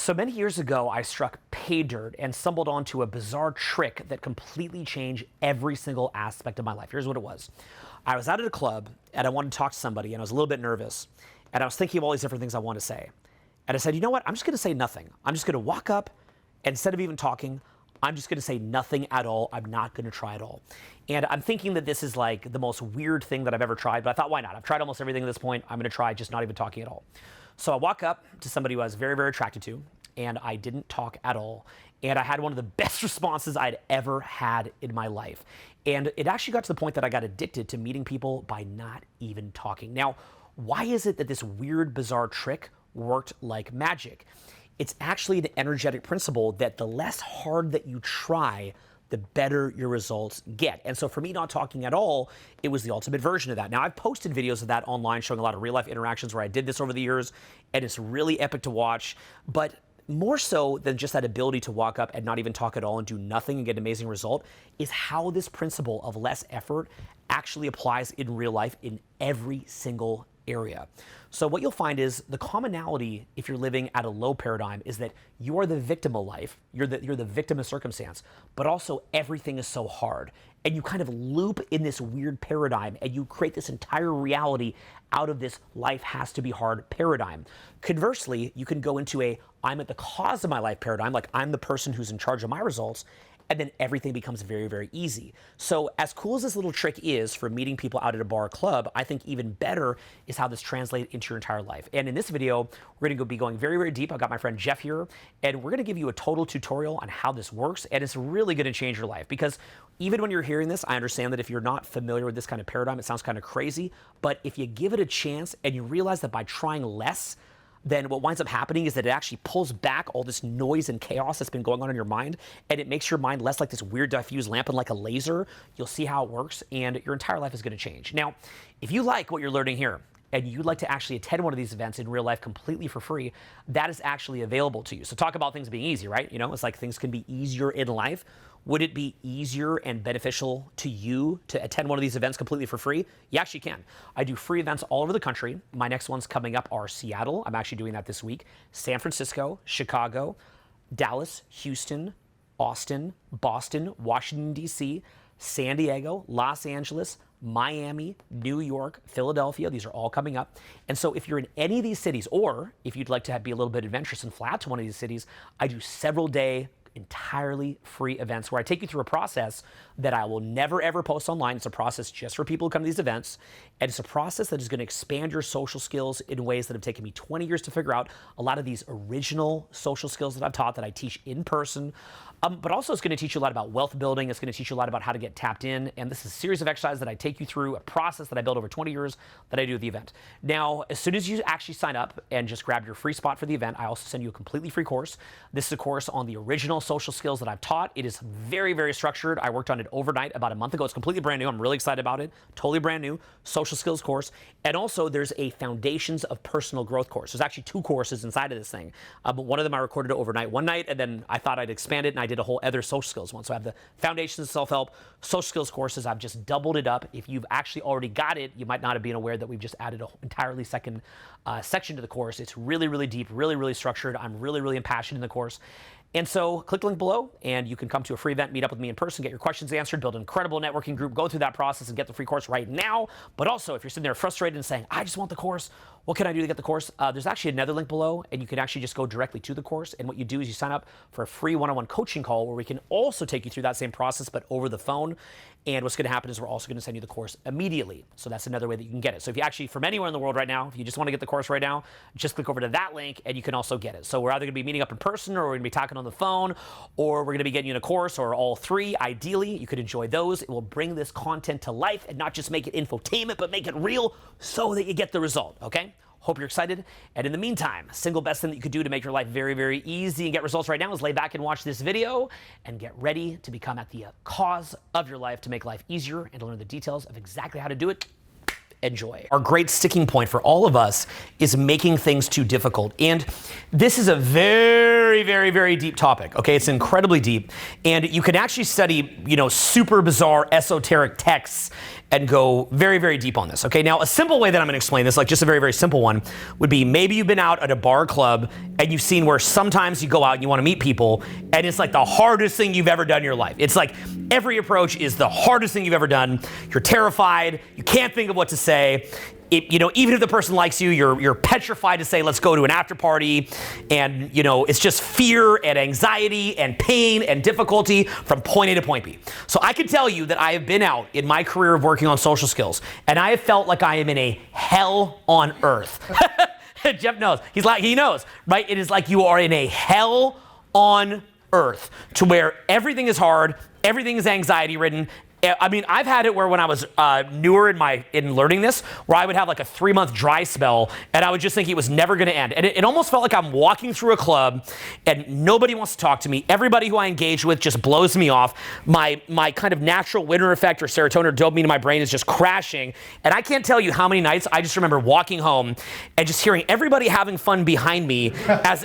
So many years ago, I struck pay dirt and stumbled onto a bizarre trick that completely changed every single aspect of my life. Here's what it was. I was out at a club and I wanted to talk to somebody and I was a little bit nervous and I was thinking of all these different things I wanted to say. And I said, you know what? I'm just going to say nothing. I'm just going to walk up and instead of even talking, I'm just going to say nothing at all. I'm not going to try at all. And I'm thinking that this is like the most weird thing that I've ever tried, but I thought, why not? I've tried almost everything at this point. I'm going to try just not even talking at all. So I walk up to somebody who I was very, very attracted to, and I didn't talk at all. And I had one of the best responses I'd ever had in my life. And it actually got to the point that I got addicted to meeting people by not even talking. Now, why is it that this weird, bizarre trick worked like magic? It's actually the energetic principle that the less hard that you try, the better your results get. And so for me not talking at all, it was the ultimate version of that. Now, I've posted videos of that online showing a lot of real life interactions where I did this over the years, and it's really epic to watch. But more so than just that ability to walk up and not even talk at all and do nothing and get an amazing result is how this principle of less effort actually applies in real life in every single area. So what you'll find is the commonality, if you're living at a low paradigm, is that you are the victim of life, you're the victim of circumstance, but also everything is so hard. And you kind of loop in this weird paradigm and you create this entire reality out of this life has to be hard paradigm. Conversely, you can go into a I'm at the cause of my life paradigm, like I'm the person who's in charge of my results, and then everything becomes very, very easy. So as cool as this little trick is for meeting people out at a bar or club, I think even better is how this translates into your entire life. And in this video, we're gonna be going very, very deep. I've got my friend Jeff here, and we're gonna give you a total tutorial on how this works, and it's really gonna change your life. Because even when you're hearing this, I understand that if you're not familiar with this kind of paradigm, it sounds kind of crazy, but if you give it a chance and you realize that by trying less, then what winds up happening is that it actually pulls back all this noise and chaos that's been going on in your mind, and it makes your mind less like this weird diffuse lamp and like a laser. You'll see how it works, and your entire life is going to change. Now, if you like what you're learning here, and you'd like to actually attend one of these events in real life completely for free, that is actually available to you. So talk about things being easy, right? You know, it's like things can be easier in life. Would it be easier and beneficial to you to attend one of these events completely for free? You actually can. I do free events all over the country. My next ones coming up are Seattle. I'm actually doing that this week. San Francisco, Chicago, Dallas, Houston, Austin, Boston, Washington, D.C., San Diego, Los Angeles, Miami, New York, Philadelphia. These are all coming up. And so if you're in any of these cities, or if you'd like to be a little bit adventurous and fly out to one of these cities, I do several day entirely free events where I take you through a process that I will never ever post online. It's a process just for people who come to these events, and it's a process that is going to expand your social skills in ways that have taken me 20 years to figure out. A lot of these original social skills that I've taught that I teach in person, but also it's going to teach you a lot about wealth building. It's going to teach you a lot about how to get tapped in, and this is a series of exercises that I take you through, a process that I built over 20 years that I do at the event. Now, as soon as you actually sign up and just grab your free spot for the event, I also send you a completely free course. This is a course on the original social skills that I've taught. It is very, very structured. I worked on it overnight about a month ago. It's completely brand new. I'm really excited about it. Totally brand new social skills course. And also there's a foundations of personal growth course. There's actually two courses inside of this thing. But one of them I recorded overnight one night, and then I thought I'd expand it and I did a whole other social skills one. So I have the foundations of self-help, social skills courses. I've just doubled it up. If you've actually already got it, you might not have been aware that we've just added an entirely second section to the course. It's really, really deep, really, really structured. I'm really, really passionate in the course. And so click the link below and you can come to a free event, meet up with me in person, get your questions answered, build an incredible networking group, go through that process and get the free course right now. But also, if you're sitting there frustrated and saying, I just want the course, what can I do to get the course? There's actually another link below, and you can actually just go directly to the course. And what you do is you sign up for a free one-on-one coaching call where we can also take you through that same process, but over the phone. And what's going to happen is we're also going to send you the course immediately. So that's another way that you can get it. So if you actually, from anywhere in the world right now, if you just want to get the course right now, just click over to that link and you can also get it. So we're either going to be meeting up in person, or we're going to be talking on the phone, or we're going to be getting you in a course, or all three. Ideally, you could enjoy those. It will bring this content to life and not just make it infotainment, but make it real so that you get the result, okay? Hope you're excited. And in the meantime, single best thing that you could do to make your life very, very easy and get results right now is lay back and watch this video and get ready to become at the cause of your life, to make life easier and to learn the details of exactly how to do it enjoy. Our great sticking point for all of us is making things too difficult. And this is a very, very, very deep topic, okay? It's incredibly deep. And you can actually study, super bizarre esoteric texts and go very, very deep on this, okay? Now, a simple way that I'm gonna explain this, like just a very, very simple one, would be maybe you've been out at a bar or club and you've seen where sometimes you go out and you wanna meet people and it's like the hardest thing you've ever done in your life. It's like every approach is the hardest thing you've ever done. You're terrified, you can't think of what to say. Even if the person likes you, you're petrified to say, let's go to an after party. And, it's just fear and anxiety and pain and difficulty from point A to point B. So I can tell you that I have been out in my career of working on social skills, and I have felt like I am in a hell on earth. Jeff knows. He knows, right? It is like you are in a hell on earth to where everything is hard, everything is anxiety ridden. I mean, I've had it where when I was newer in learning this, where I would have like a 3-month dry spell, and I would just think it was never going to end. And it almost felt like I'm walking through a club, and nobody wants to talk to me. Everybody who I engage with just blows me off. My kind of natural winner effect or serotonin or dopamine in my brain is just crashing. And I can't tell you how many nights I just remember walking home and just hearing everybody having fun behind me as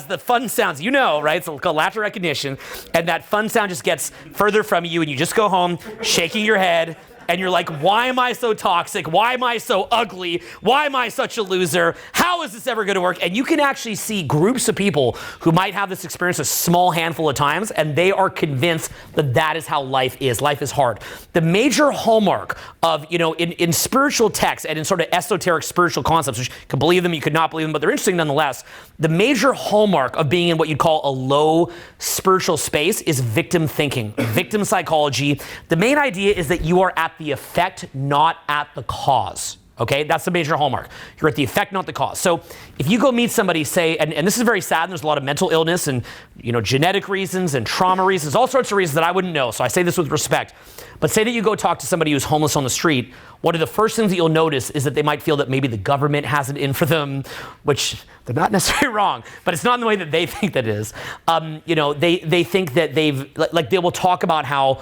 the fun sounds, right? It's called laughter recognition, and that fun sound just gets further from you, and you just go home shaking your head, and you're like, why am I so toxic? Why am I so ugly? Why am I such a loser? How is this ever going to work? And you can actually see groups of people who might have this experience a small handful of times, and they are convinced that that is how life is. Life is hard. The major hallmark of, in spiritual texts and in sort of esoteric spiritual concepts, which you can believe them, you could not believe them, but they're interesting nonetheless. The major hallmark of being in what you'd call a low spiritual space is victim thinking, victim psychology. The main idea is that you are at the effect, not at the cause. Okay, that's the major hallmark. You're at the effect, not the cause. So if you go meet somebody, say, and this is very sad, and there's a lot of mental illness and genetic reasons and trauma reasons, all sorts of reasons that I wouldn't know. So I say this with respect. But say that you go talk to somebody who's homeless on the street, one of the first things that you'll notice is that they might feel that maybe the government has it in for them, which they're not necessarily wrong, but it's not in the way that they think that it is. They think that they will talk about how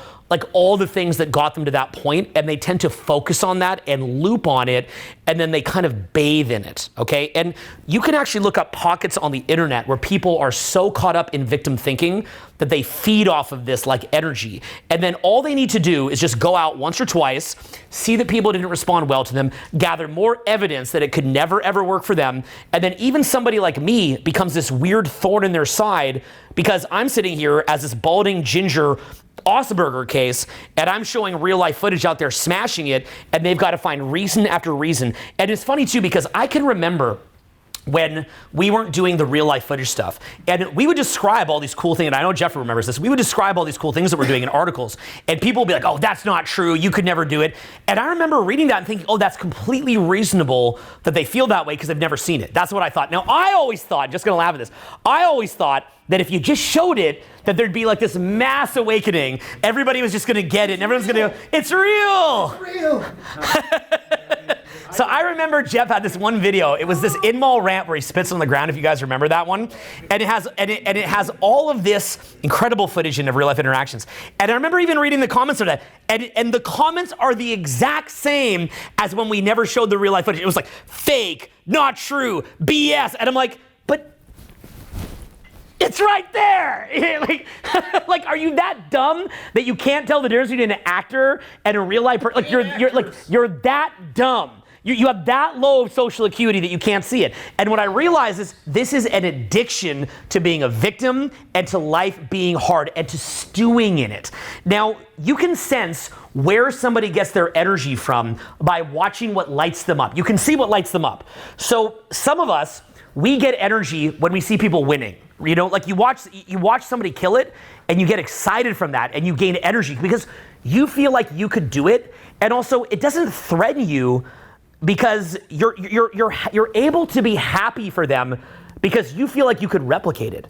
all the things that got them to that point, and they tend to focus on that and loop on it, and then they kind of bathe in it, okay? And you can actually look up pockets on the internet where people are so caught up in victim thinking that they feed off of this like energy. And then all they need to do is just go out once or twice, see that people didn't respond well to them, gather more evidence that it could never ever work for them, and then even somebody like me becomes this weird thorn in their side because I'm sitting here as this balding ginger Osberger case, and I'm showing real life footage out there smashing it, and they've got to find reason after reason. And it's funny too, because I can remember when we weren't doing the real life footage stuff, and we would describe all these cool things, and I know Jeffrey remembers this, we would describe all these cool things that we're doing in articles, and people would be like, oh, that's not true, you could never do it. And I remember reading that and thinking, oh, that's completely reasonable that they feel that way because they've never seen it. That's what I thought. Now, I always thought, just gonna laugh at this, I always thought that if you just showed it, that there'd be like this mass awakening, everybody was just gonna get it, and everyone's gonna go, it's real! It's real! So I remember Jeff had this one video. It was this in-mall rant where he spits on the ground, if you guys remember that one. And it has all of this incredible footage into real life interactions. And I remember even reading the comments of that. And the comments are the exact same as when we never showed the real life footage. It was like, fake, not true, BS. And I'm like, but it's right there. like, are you that dumb that you can't tell the difference between an actor and a real life person? Like, you're that dumb. You have that low of social acuity that you can't see it. And what I realize is this is an addiction to being a victim and to life being hard and to stewing in it. Now, you can sense where somebody gets their energy from by watching what lights them up. You can see what lights them up. So some of us, we get energy when we see people winning. Like you watch somebody kill it and you get excited from that and you gain energy because you feel like you could do it. And also it doesn't threaten you because you're able to be happy for them because you feel like you could replicate it.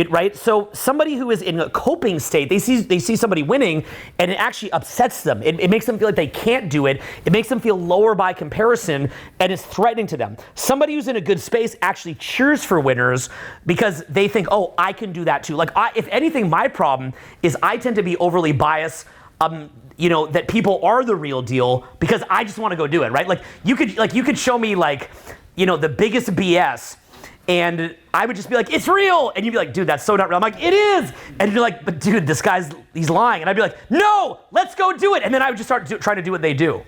Right? So somebody who is in a coping state, they see somebody winning and it actually upsets them. It makes them feel like they can't do it. It makes them feel lower by comparison and is threatening to them. Somebody who's in a good space actually cheers for winners because they think, oh, I can do that too. Like, if anything, my problem is I tend to be overly biased that people are the real deal because I just want to go do it, right? Like you could show me the biggest BS, and I would just be like, it's real, and you'd be like, dude, that's so not real. I'm like, it is, and you'd be like, but dude, he's lying, and I'd be like, no, let's go do it, and then I would just start trying to do what they do.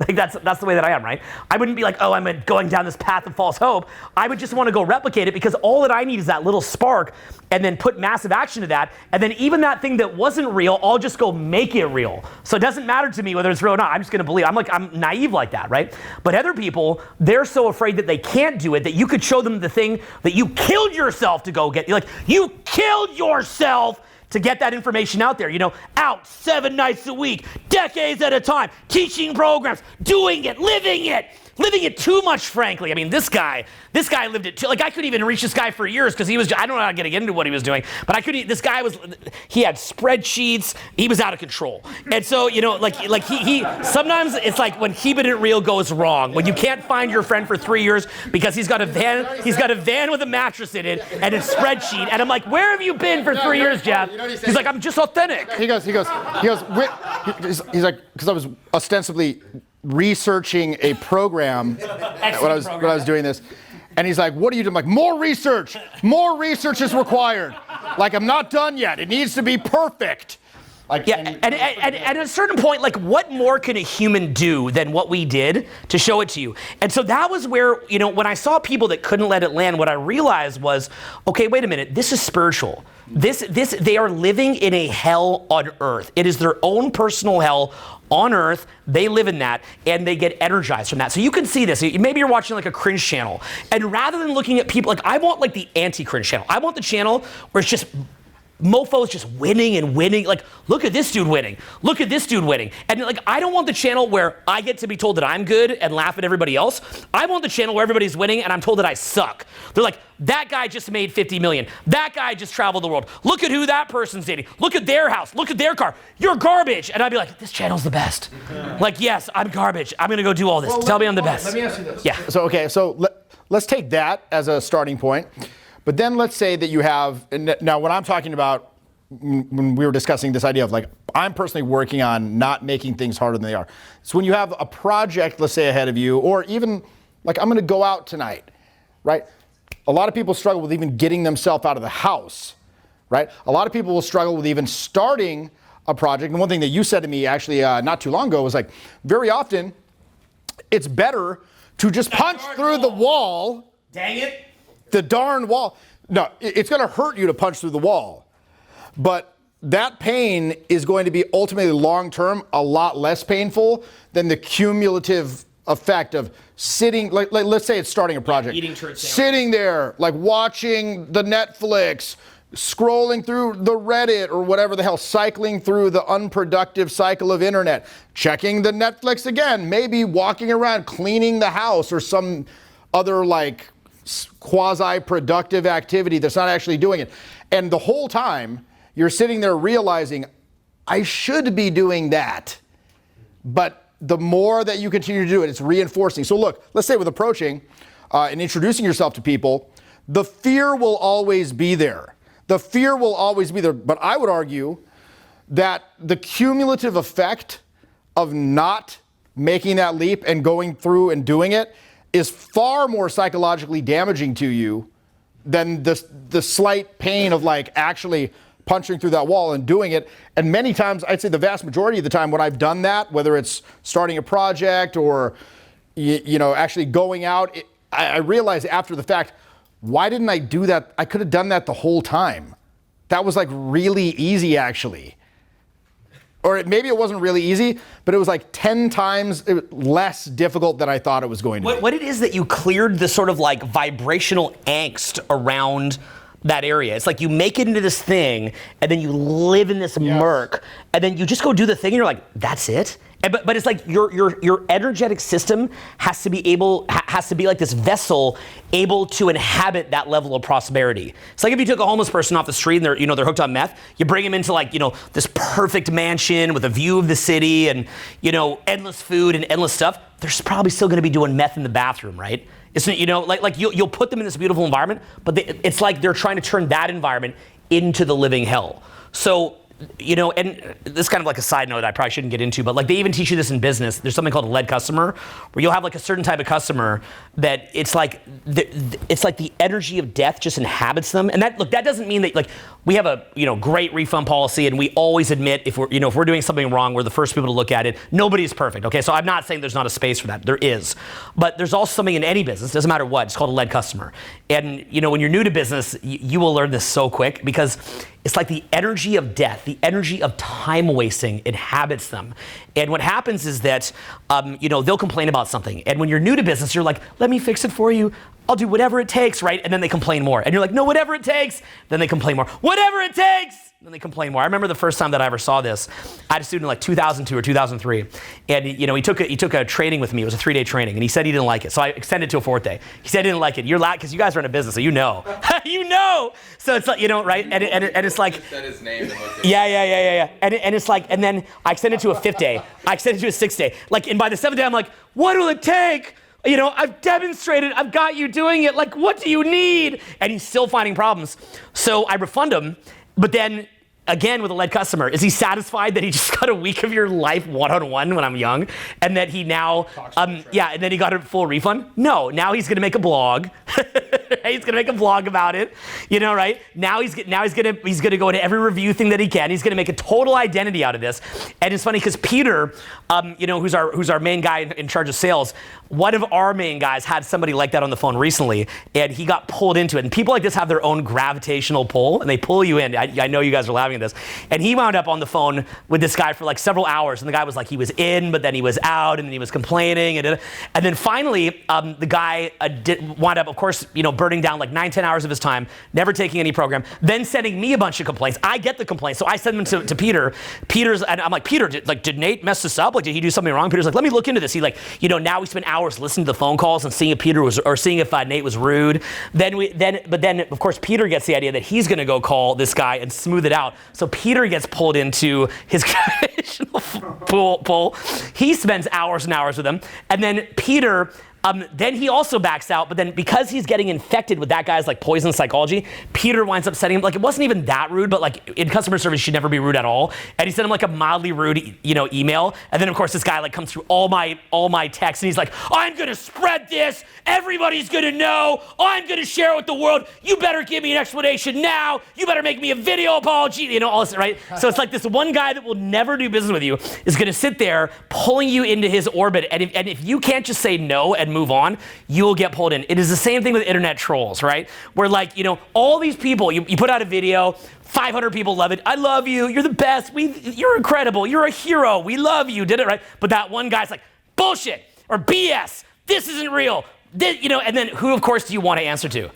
Like that's the way that I am, right? I wouldn't be like, oh, I'm going down this path of false hope. I would just want to go replicate it because all that I need is that little spark and then put massive action to that. And then even that thing that wasn't real, I'll just go make it real. So it doesn't matter to me whether it's real or not. I'm just going to believe. I'm naive like that, right? But other people, they're so afraid that they can't do it that you could show them the thing that you killed yourself to go get. Like, you killed yourself to get that information out there, out 7 nights a week, decades at a time, teaching programs, doing it, living it too much, frankly. I mean, this guy lived it too. Like, I couldn't even reach this guy for years because I don't know how to get into what he was doing, but he had spreadsheets, he was out of control. And so, he sometimes it's like when keeping it real goes wrong, when you can't find your friend for 3 years because he's got a van with a mattress in it and a spreadsheet. And I'm like, where have you been for 3 years, Jeff? He's like, I'm just authentic. He's like, because I was ostensibly researching a program when I was doing this, and he's like, what are you doing? I'm like, more research is required. Like, I'm not done yet, it needs to be perfect. Like, yeah, and at a certain point, like, what more can a human do than what we did to show it to you? And so that was where, when I saw people that couldn't let it land, what I realized was, okay, wait a minute, this is spiritual. They are living in a hell on earth. It is their own personal hell on earth. They live in that, and they get energized from that. So you can see this. Maybe you're watching like a cringe channel, and rather than looking at people, like, I want like the anti-cringe channel. I want the channel where it's just mofos just winning and winning. Like, look at this dude winning. Look at this dude winning. And like, I don't want the channel where I get to be told that I'm good and laugh at everybody else. I want the channel where everybody's winning and I'm told that I suck. They're like, that guy just made 50 million. That guy just traveled the world. Look at who that person's dating. Look at their house. Look at their car. You're garbage. And I'd be like, this channel's the best. Like, yes, I'm garbage. I'm gonna go do all this. Tell me I'm the best. Let me ask you this. Yeah. So let's take that as a starting point. But then let's say that you have, now what I'm talking about when we were discussing this idea of like, I'm personally working on not making things harder than they are. So when you have a project, let's say ahead of you, or even like, I'm gonna go out tonight, right? A lot of people struggle with even getting themselves out of the house, right? A lot of people will struggle with even starting a project. And one thing that you said to me actually not too long ago was like, very often it's better to just punch through the wall. Dang it. The darn wall. No, it's going to hurt you to punch through the wall. But that pain is going to be ultimately long-term a lot less painful than the cumulative effect of sitting, like let's say it's starting a project. Eating church sandwich. Sitting there, like watching the Netflix, scrolling through the Reddit or whatever the hell, cycling through the unproductive cycle of internet, checking the Netflix again, maybe walking around, cleaning the house or some other like quasi-productive activity that's not actually doing it. And the whole time you're sitting there realizing, I should be doing that. But the more that you continue to do it, it's reinforcing. So look, let's say with approaching and introducing yourself to people, the fear will always be there. The fear will always be there. But I would argue that the cumulative effect of not making that leap and going through and doing it is far more psychologically damaging to you than the slight pain of like actually punching through that wall and doing it. And many times, I'd say the vast majority of the time when I've done that, whether it's starting a project or actually going out, I realize after the fact, why didn't I do that? I could have done that the whole time. That was like really easy actually. Or maybe it wasn't really easy, but it was like 10 times less difficult than I thought it was going to be. What it is that you cleared the sort of like vibrational angst around that area. It's like you make it into this thing and then you live in this murk and then you just go do the thing and you're like, that's it? But it's like your energetic system has to be like this vessel able to inhabit that level of prosperity. It's like if you took a homeless person off the street and they're hooked on meth, you bring them into like, this perfect mansion with a view of the city and, endless food and endless stuff. They're probably still going to be doing meth in the bathroom, right? Isn't it, like you'll put them in this beautiful environment, but it's like they're trying to turn that environment into the living hell. So and this is kind of like a side note I probably shouldn't get into, but like they even teach you this in business. There's something called a lead customer, where you'll have like a certain type of customer that it's like the energy of death just inhabits them. And that doesn't mean that like we have a great refund policy and we always admit if we're doing something wrong, we're the first people to look at it. Nobody is perfect, okay? So I'm not saying there's not a space for that. There is, but there's also something in any business, doesn't matter what. It's called a lead customer. And when you're new to business, you will learn this so quick because it's like the energy of death, the energy of time wasting inhabits them. And what happens is that, they'll complain about something. And when you're new to business, you're like, let me fix it for you. I'll do whatever it takes, right? And then they complain more. And you're like, no, whatever it takes. Then they complain more. Whatever it takes. Then they complain more. I remember the first time that I ever saw this. I had a student in like 2002 or 2003. And he took a training with me. It was a 3-day training. And he said he didn't like it. So I extended to a 4th day. He said he didn't like it. You're loud because you guys run a business, so you know. You know. So it's like, right? And it's like. Said his name. Yeah. And it's like, and then I extended to a 5th day. I extended to a 6th day. Like, and by the 7th day, I'm like, what will it take? I've demonstrated, I've got you doing it. Like, what do you need? And he's still finding problems. So I refund him, but then again with a lead customer, is he satisfied that he just got a week of your life one-on-one when I'm young, and that he now, and then he got a full refund? No, now he's gonna make a blog. He's gonna make a blog about it, right? Now he's gonna go into every review thing that he can. He's gonna make a total identity out of this. And it's funny because Peter, who's our main guy in charge of sales, one of our main guys had somebody like that on the phone recently, and he got pulled into it. And people like this have their own gravitational pull, and they pull you in. I know you guys are laughing at this. And he wound up on the phone with this guy for like several hours, and the guy was like, he was in, but then he was out, and then he was complaining, and then finally, the guy wound up, of course, burning down like 9-10 hours of his time, never taking any program, then sending me a bunch of complaints. I get the complaints, so I send them to Peter. And I'm like, Peter, did Nate mess this up? Like, did he do something wrong? Peter's like, let me look into this. He now we spent hours listening to the phone calls and seeing if seeing if Nate was rude. But then of course Peter gets the idea that he's going to go call this guy and smooth it out. So Peter gets pulled into his pool. He spends hours and hours with him, and then Peter. Then he also backs out, but then because he's getting infected with that guy's like poison psychology, Peter winds up sending him, like, it wasn't even that rude, but like in customer service, you should never be rude at all. And he sent him like a mildly rude, email. And then of course this guy like comes through all my texts, and he's like, I'm gonna spread this. Everybody's gonna know. I'm gonna share it with the world. You better give me an explanation now. You better make me a video apology. All this, right? So it's like this one guy that will never do business with you is gonna sit there pulling you into his orbit. And if you can't just say no and move on, you will get pulled in. It is the same thing with internet trolls, right? Where like, all these people, you put out a video, 500 people love it. I love you. You're the best. You're incredible. You're a hero. We love you. Did it right. But that one guy's like, bullshit or BS. This isn't real. And then who, of course, do you want to answer to?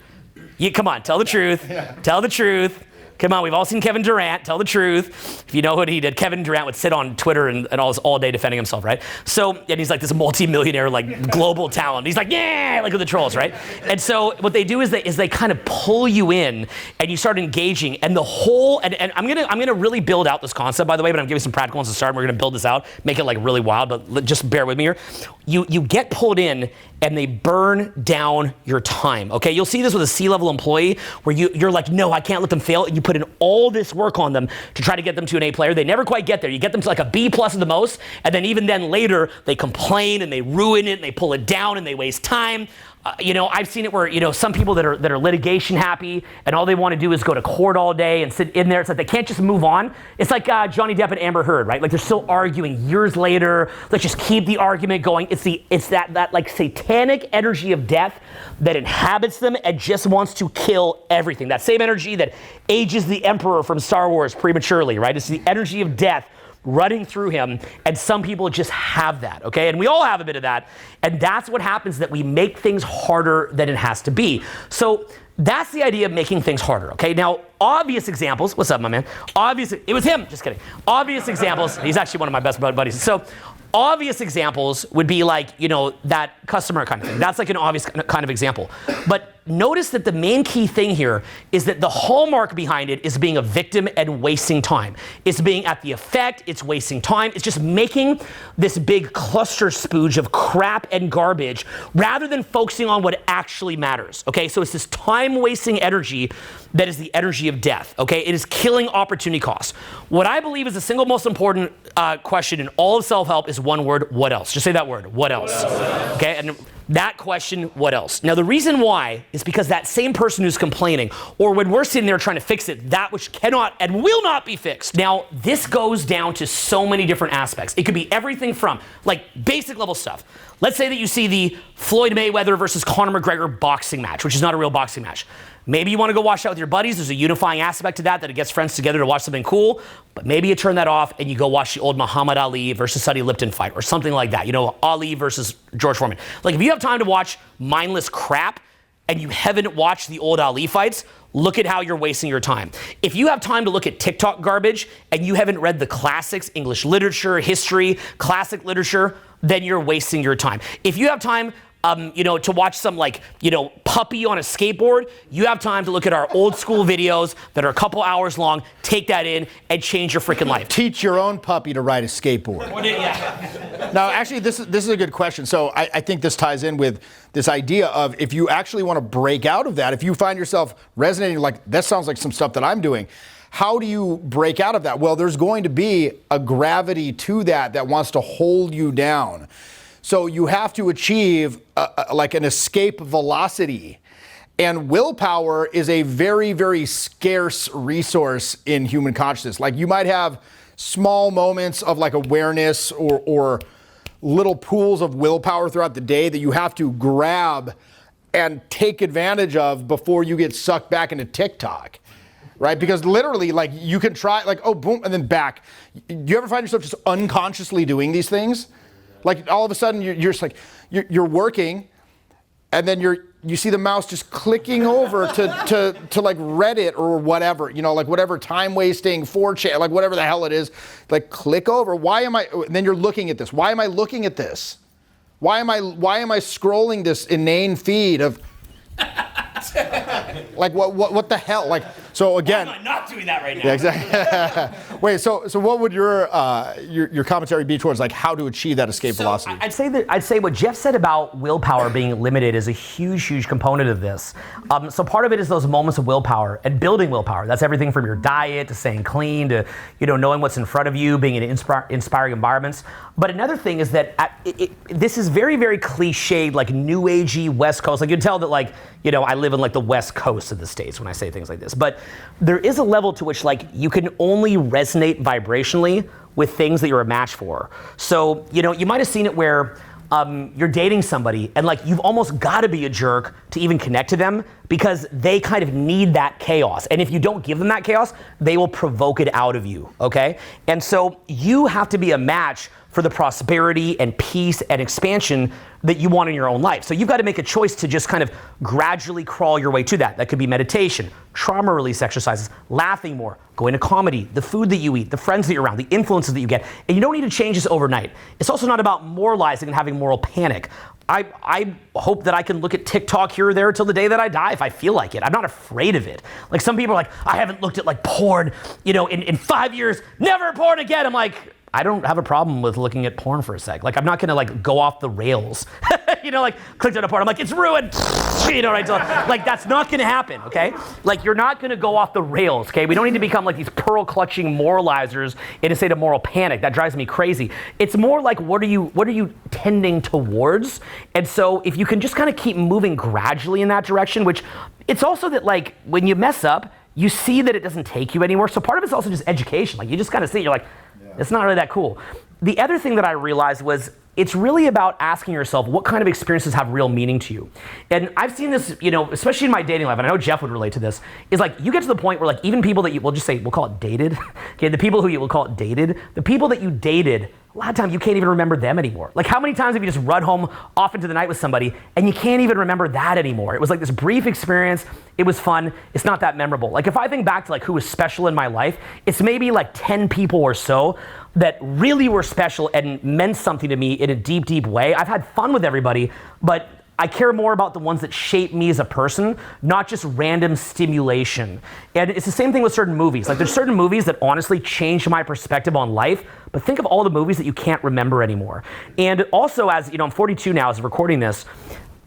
Come on, tell the truth. Yeah. Tell the truth. Come on, we've all seen Kevin Durant. Tell the truth. If you know what he did, Kevin Durant would sit on Twitter and all day defending himself, right? So, and he's like this multi-millionaire, like global talent. He's like, yeah, like with the trolls, right? And so what they do is they kind of pull you in, and you start engaging, and the whole, and I'm gonna really build out this concept, by the way, but I'm giving some practical ones to start. We're gonna build this out, make it like really wild, but just bear with me here. You get pulled in, and they burn down your time, okay? You'll see this with a C-level employee where you're like, no, I can't let them fail. And you put in all this work on them to try to get them to an A player. They never quite get there. You get them to like a B+ at the most, and then even then later, they complain and they ruin it and they pull it down and they waste time. I've seen it where, some people that are litigation happy and all they want to do is go to court all day and sit in there. It's like they can't just move on. It's like Johnny Depp and Amber Heard, right? Like they're still arguing years later. Let's just keep the argument going. It's that like satanic energy of death that inhabits them and just wants to kill everything. That same energy that ages the Emperor from Star Wars prematurely, right? It's the energy of death running through him, and some people just have that, okay? And we all have a bit of that, and that's what happens, that we make things harder than it has to be. So that's the idea of making things harder, okay? Now, obvious examples, what's up, my man? It was him, just kidding. Obvious examples, he's actually one of my best buddies. So obvious examples would be like, that customer kind of thing. That's like an obvious kind of example. But notice that the main key thing here is that the hallmark behind it is being a victim and wasting time. It's being at the effect, it's wasting time, it's just making this big cluster spooge of crap and garbage rather than focusing on what actually matters, okay? So it's this time-wasting energy that is the energy of death, okay? It is killing opportunity costs. What I believe is the single most important question in all of self-help is one word: what else? Just say that word: what else? Okay, and that question, what else? Now, the reason why is because that same person who's complaining, or when we're sitting there trying to fix it, that which cannot and will not be fixed. Now, this goes down to so many different aspects. It could be everything from, like, basic level stuff. Let's say that you see the Floyd Mayweather versus Conor McGregor boxing match, which is not a real boxing match. Maybe you want to go watch that with your buddies. There's a unifying aspect to that it gets friends together to watch something cool. But maybe you turn that off and you go watch the old Muhammad Ali versus Sonny Lipton fight or something like that. You know, Ali versus George Foreman. Like, if you have time to watch mindless crap and you haven't watched the old Ali fights, look at how you're wasting your time. If you have time to look at TikTok garbage and you haven't read the classics, English literature, history, classic literature, then you're wasting your time. If you have time to watch some, like, puppy on a skateboard, you have time to look at our old school videos that are a couple hours long, take that in, and change your freaking life. Teach your own puppy to ride a skateboard. Now, actually, this is a good question. So I think this ties in with this idea of, if you actually want to break out of that, if you find yourself resonating, like, that sounds like some stuff that I'm doing, how do you break out of that? Well, there's going to be a gravity to that wants to hold you down. So you have to achieve like an escape velocity. And willpower is a very, very scarce resource in human consciousness. Like, you might have small moments of, like, awareness or little pools of willpower throughout the day that you have to grab and take advantage of before you get sucked back into TikTok. Right? Because literally, like, you can try, like, oh, boom, and then back. Do you ever find yourself just unconsciously doing these things? Like, all of a sudden, you're just like, you're working, and then you see the mouse just clicking over to like Reddit or whatever, like whatever time-wasting 4chan, like whatever the hell it is, like, click over. Why am I? And then you're looking at this. Why am I looking at this? Why am I scrolling this inane feed of? Like, what the hell? Like, so again, why am I not doing that right now? Yeah, exactly. Wait, so what would your commentary be towards, like, how to achieve that escape velocity? I'd say what Jeff said about willpower being limited is a huge component of this. So part of it is those moments of willpower and building willpower. That's everything from your diet to staying clean to knowing what's in front of you, being in inspiring environments. But another thing is that this is very, very cliched, like new agey West Coast. Like, you can tell that, like, I live in, like, the West Coast of the States when I say things like this. But there is a level to which, like, you can only resonate vibrationally with things that you're a match for. So, you might have seen it where you're dating somebody and, like, you've almost got to be a jerk to even connect to them because they kind of need that chaos. And if you don't give them that chaos, they will provoke it out of you, okay? And so you have to be a match for the prosperity and peace and expansion that you want in your own life. So you've got to make a choice to just kind of gradually crawl your way to that. That could be meditation, trauma release exercises, laughing more, going to comedy, the food that you eat, the friends that you're around, the influences that you get. And you don't need to change this overnight. It's also not about moralizing and having moral panic. I hope that I can look at TikTok here or there till the day that I die if I feel like it. I'm not afraid of it. Like, some people are like, I haven't looked at, like, porn, in 5 years, never porn again. I'm like, I don't have a problem with looking at porn for a sec. Like, I'm not gonna, like, go off the rails. Like, clicked on a porn, I'm like, it's ruined. Right? So, like, that's not gonna happen, okay? Like, you're not gonna go off the rails, okay? We don't need to become like these pearl-clutching moralizers in a state of moral panic. That drives me crazy. It's more like, what are you tending towards? And so if you can just kind of keep moving gradually in that direction, which it's also that, like, when you mess up, you see that it doesn't take you anywhere. So part of it's also just education. Like, you just kind of see it, you're like, it's not really that cool. The other thing that I realized was it's really about asking yourself what kind of experiences have real meaning to you. And I've seen this, especially in my dating life, and I know Jeff would relate to this, is like you get to the point where, like, even people that we'll call it dated, okay, the people who you will call it dated, the people that you dated, a lot of times you can't even remember them anymore. Like, how many times have you just run home off into the night with somebody and you can't even remember that anymore? It was like this brief experience. It was fun. It's not that memorable. Like, if I think back to, like, who was special in my life, it's maybe like 10 people or so that really were special and meant something to me in a deep, deep way. I've had fun with everybody, but I care more about the ones that shape me as a person, not just random stimulation. And it's the same thing with certain movies. Like there's certain movies that honestly changed my perspective on life, but think of all the movies that you can't remember anymore. And also, as you know, I'm 42 now as of recording this,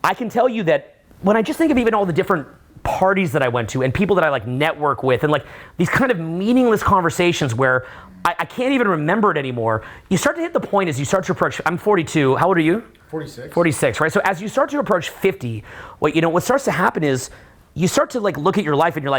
I can tell you that when I just think of even all the different parties that I went to and people that I like network with and like these kind of meaningless conversations where I can't even remember it anymore, you start to hit the point as you start to approach, I'm 42, how old are you? 46. 46, right? So as you start to approach 50, what starts to happen is you start to like look at your life and you're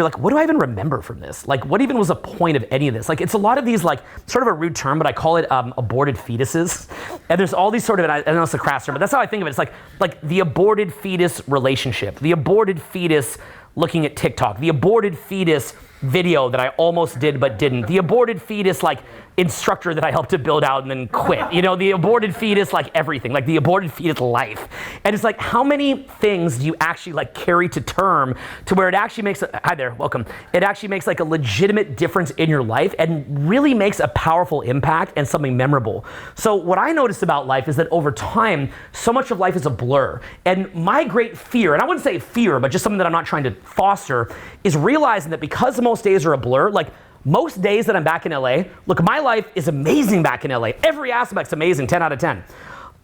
like, what do I even remember from this? Like, what even was the point of any of this? Like, it's a lot of these, like, sort of a rude term, but I call it aborted fetuses. And there's all these sort of, and I know it's a crass term, but that's how I think of it. It's like the aborted fetus relationship, the aborted fetus looking at TikTok, the aborted fetus video that I almost did but didn't, the aborted fetus, like, instructor that I helped to build out and then quit. You know, the aborted fetus, like everything, like the aborted fetus life. And it's like, how many things do you actually like carry to term to where it actually makes, hi there, welcome. It actually makes like a legitimate difference in your life and really makes a powerful impact and something memorable. So what I noticed about life is that over time, so much of life is a blur. And my great fear, and I wouldn't say fear, but just something that I'm not trying to foster, is realizing that because most days are a blur, like most days that I'm back in LA, look, my life is amazing back in LA. Every aspect's amazing, 10 out of 10.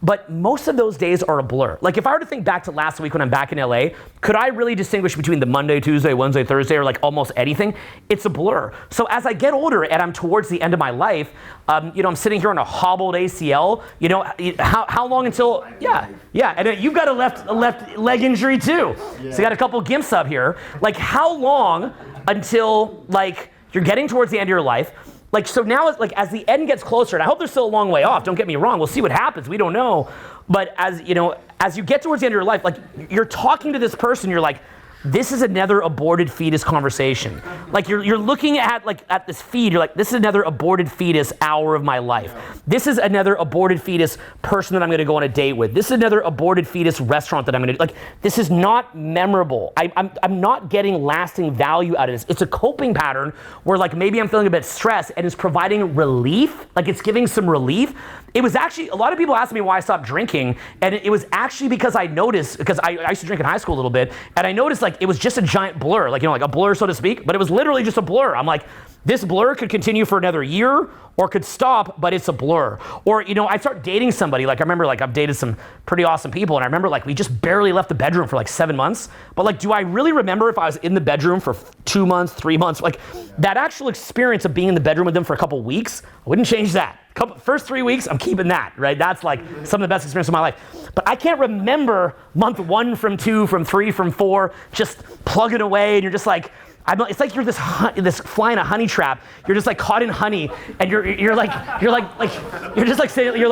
But most of those days are a blur. Like if I were to think back to last week when I'm back in LA, could I really distinguish between the Monday, Tuesday, Wednesday, Thursday, or like almost anything? It's a blur. So as I get older and I'm towards the end of my life, I'm sitting here on a hobbled ACL, how long until, yeah, and you've got a left leg injury too. Yeah. So you got a couple gimps up here. Like how long until like, you're getting towards the end of your life. Like, so now, like, as the end gets closer, and I hope there's still a long way off, don't get me wrong, we'll see what happens, we don't know. But as you get towards the end of your life, like, you're talking to this person, you're like, this is another aborted fetus conversation. Like you're looking at this feed, you're like, this is another aborted fetus hour of my life. This is another aborted fetus person that I'm gonna go on a date with. This is another aborted fetus restaurant that I'm gonna, like, this is not memorable. I'm not getting lasting value out of this. It's a coping pattern where like maybe I'm feeling a bit stressed and it's providing relief, like it's giving some relief. It was actually, a lot of people ask me why I stopped drinking, and it was actually because I noticed, because I used to drink in high school a little bit, and I noticed like it was just a giant blur, like a blur so to speak, but it was literally just a blur. I'm like, this blur could continue for another year or could stop, but it's a blur. Or, I start dating somebody, like I remember like I've dated some pretty awesome people, and I remember like we just barely left the bedroom for like 7 months, but like do I really remember if I was in the bedroom for 2 months, 3 months, like that actual experience of being in the bedroom with them for a couple weeks, I wouldn't change that. First 3 weeks, I'm keeping that, right? That's like some of the best experience of my life. But I can't remember month 1 from 2, from 3, from 4, just plugging away, and you're just like, it's like you're this fly in a honey trap. You're just like caught in honey, and you're just like saying,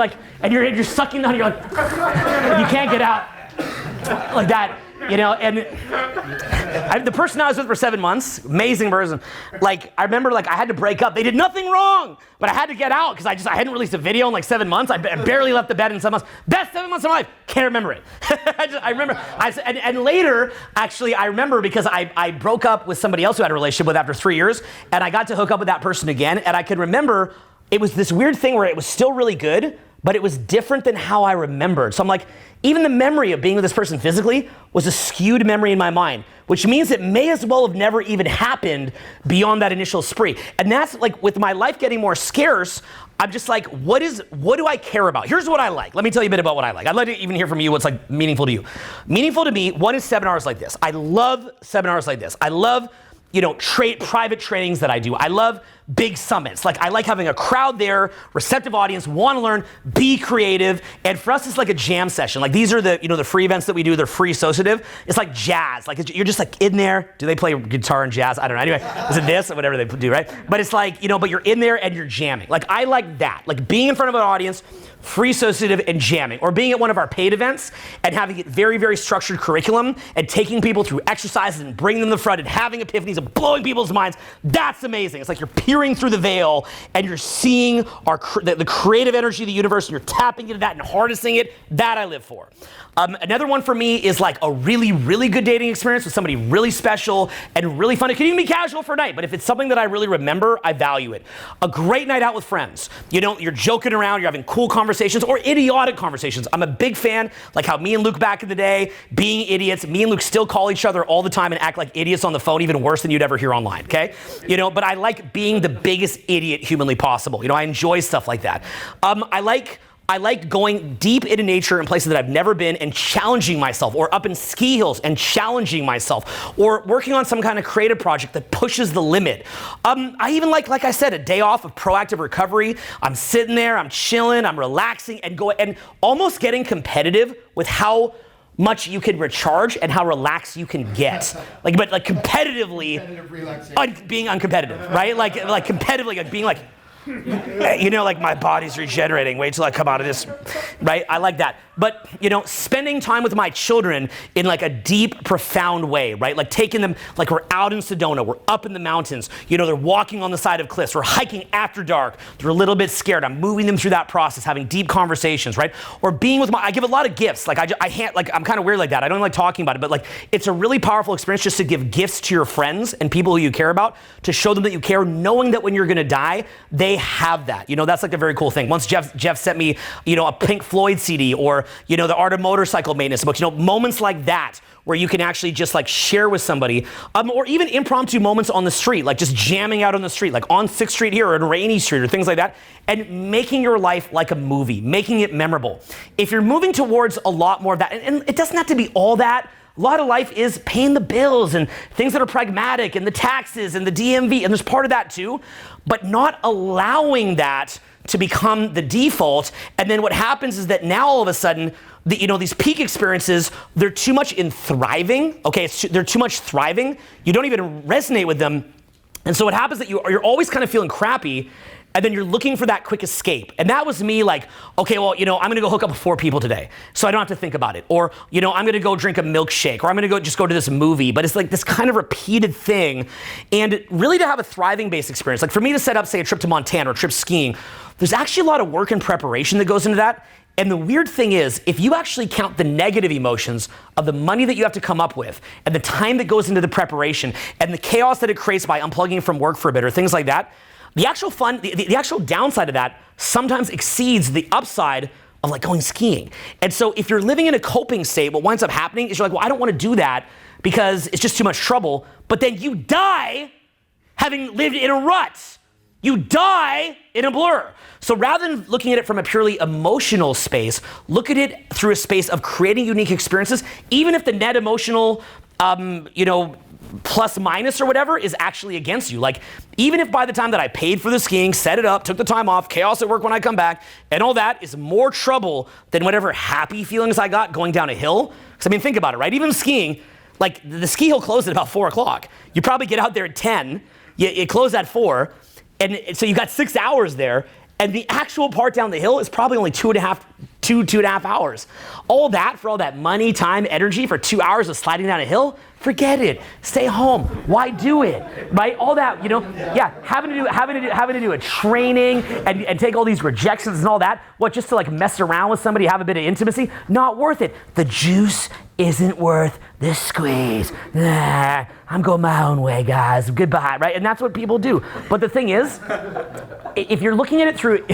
and you're sucking the honey. You're like, and you can't get out, like that. And the person I was with for 7 months, amazing person. Like, I remember, like, I had to break up. They did nothing wrong, but I had to get out because I hadn't released a video in like 7 months. I barely left the bed in 7 months. Best 7 months of my life. Can't remember it. I remember. And later, actually, I remember because I broke up with somebody else who I had a relationship with after 3 years, and I got to hook up with that person again, and I could remember it was this weird thing where it was still really good, but it was different than how I remembered. So I'm like, even the memory of being with this person physically was a skewed memory in my mind, which means it may as well have never even happened beyond that initial spree. And that's like, with my life getting more scarce, I'm just like, what do I care about? Here's what I like. Let me tell you a bit about what I like. I'd like to even hear from you what's like meaningful to you. Meaningful to me, one is seminars like this. I love seminars like this. I love private trainings that I do. I love big summits. Like, I like having a crowd there, receptive audience, want to learn, be creative. And for us, it's like a jam session. Like, these are the, the free events that we do. They're free associative. It's like jazz. Like, you're just like in there. Do they play guitar and jazz? I don't know. Anyway, is it this or whatever they do, right? But it's like, but you're in there and you're jamming. Like, I like that. Like, being in front of an audience, free associative and jamming, or being at one of our paid events and having a very, very structured curriculum and taking people through exercises and bringing them to the front and having epiphanies and blowing people's minds. That's amazing. It's like you're peering through the veil and you're seeing the creative energy of the universe, and you're tapping into that and harnessing it. That I live for. Another one for me is like a really, really good dating experience with somebody really special and really fun. It can even be casual for a night, but if it's something that I really remember, I value it. A great night out with friends. You're joking around, you're having cool conversations. conversations or idiotic conversations. I'm a big fan, like how me and Luke back in the day, being idiots, me and Luke still call each other all the time and act like idiots on the phone, even worse than you'd ever hear online, okay? But I like being the biggest idiot humanly possible. I enjoy stuff like that. I like going deep into nature in places that I've never been and challenging myself, or up in ski hills and challenging myself, or working on some kind of creative project that pushes the limit. I even like I said, a day off of proactive recovery. I'm sitting there, I'm chilling, I'm relaxing, and almost getting competitive with how much you can recharge and how relaxed you can get. But competitively, being uncompetitive, right? Like competitively, like being like, like my body's regenerating. Wait till I come out of this, right? I like that. But, spending time with my children in like a deep, profound way, right? Like taking them, like we're out in Sedona, we're up in the mountains, they're walking on the side of cliffs, we're hiking after dark, they're a little bit scared. I'm moving them through that process, having deep conversations, right? Or being with I give a lot of gifts. Like I'm kind of weird like that. I don't like talking about it, but like it's a really powerful experience just to give gifts to your friends and people who you care about, to show them that you care, knowing that when you're gonna die, they have that. That's like a very cool thing. Once Jeff sent me, a Pink Floyd CD, or the Art of Motorcycle Maintenance book, moments like that where you can actually just like share with somebody, or even impromptu moments on the street, like just jamming out on the street, like on 6th Street here or in Rainy Street or things like that, and making your life like a movie, making it memorable. If you're moving towards a lot more of that, and it doesn't have to be all that. A lot of life is paying the bills and things that are pragmatic, and the taxes and the DMV, and there's part of that too, but not allowing that to become the default. And then what happens is that now all of a sudden, these peak experiences, they're too much in thriving. Okay, they're too much thriving. You don't even resonate with them. And so what happens is that you're always kind of feeling crappy, and then you're looking for that quick escape. And that was me, like, okay, well, I'm gonna go hook up with 4 people today, so I don't have to think about it. Or, I'm gonna go drink a milkshake, or I'm gonna just go to this movie. But it's like this kind of repeated thing. And really to have a thriving-based experience, like for me to set up, say, a trip to Montana or a trip skiing, there's actually a lot of work and preparation that goes into that. And the weird thing is, if you actually count the negative emotions of the money that you have to come up with, and the time that goes into the preparation, and the chaos that it creates by unplugging from work for a bit, or things like that, the actual fun, the actual downside of that sometimes exceeds the upside of like going skiing. And so if you're living in a coping state, what winds up happening is you're like, well, I don't want to do that because it's just too much trouble. But then you die having lived in a rut. You die in a blur. So rather than looking at it from a purely emotional space, look at it through a space of creating unique experiences, even if the net emotional, plus minus or whatever is actually against you. Like, even if by the time that I paid for the skiing, set it up, took the time off, chaos at work when I come back, and all that is more trouble than whatever happy feelings I got going down a hill. Because think about it, right? Even skiing, like the ski hill closed at about 4 o'clock. You probably get out there at 10, it closed at 4, and so you got 6 hours there, and the actual part down the hill is probably only 2.5 hours. All that for all that money, time, energy for 2 hours of sliding down a hill? Forget it. Stay home. Why do it? Right? All that, having to do a training and take all these rejections and all that. What, just to like mess around with somebody, have a bit of intimacy? Not worth it. The juice isn't worth the squeeze. Nah, I'm going my own way, guys. Goodbye, right? And that's what people do. But the thing is, if you're looking at it through